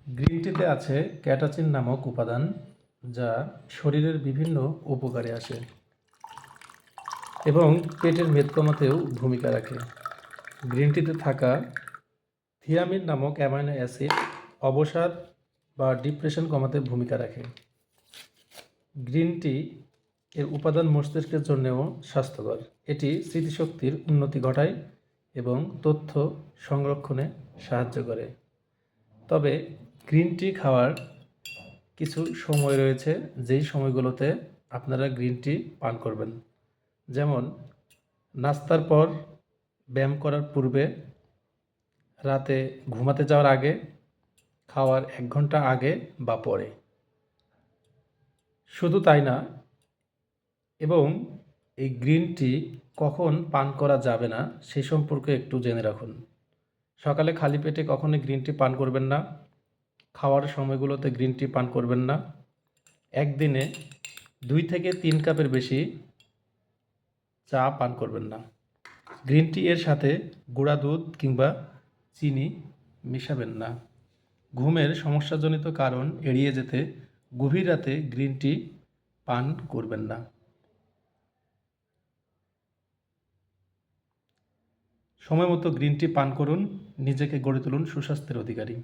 Green টিতে আছে ক্যাটাচিন নামক উপাদান, যা শরীরের বিভিন্ন উপকারে আসে এবং পেটের মেদ কমাতেও ভূমিকা রাখে। গ্রিন টিতে থাকা থিয়ামিন নামক অ্যামাইনো অ্যাসিড অবসাদ বা ডিপ্রেশন কমাতে ভূমিকা রাখে। গ্রিন টি এর উপাদান মস্তিষ্কের জন্যও স্বাস্থ্যকর। এটি স্মৃতিশক্তির উন্নতি ঘটায় এবং তথ্য সংরক্ষণে সাহায্য করে। তবে গ্রিন টি খাওয়ার কিছু সময় রয়েছে, যেই সময়গুলোতে আপনারা গ্রিন টি পান করবেন। যেমন নাস্তার পর, ব্যায়াম করার পূর্বে, রাতে ঘুমাতে যাওয়ার আগে, খাওয়ার 1 ঘন্টা আগে বা পরে। শুধু তাই না, এবং এই গ্রিন টি কখন পান করা যাবে না সে সম্পর্কে একটু জেনে রাখুন। সকালে খালি পেটে কখনোই গ্রিন টি পান করবেন না। খাওয়ার সময়গুলোতে গ্রিন টি পান করবেন না। একদিনে 2 থেকে 3 কাপের বেশি চা পান করবেন না। গ্রিন টি এর সাথে গুঁড়া দুধ কিংবা চিনি মেশাবেন না। ঘুমের সমস্যাজনিত কারণ এড়িয়ে যেতে গভীর রাতে গ্রিন টি পান করবেন না। সময়মতো গ্রিন টি পান করুন, নিজেকে গড়ে তুলুন সুস্বাস্থ্যের অধিকারী।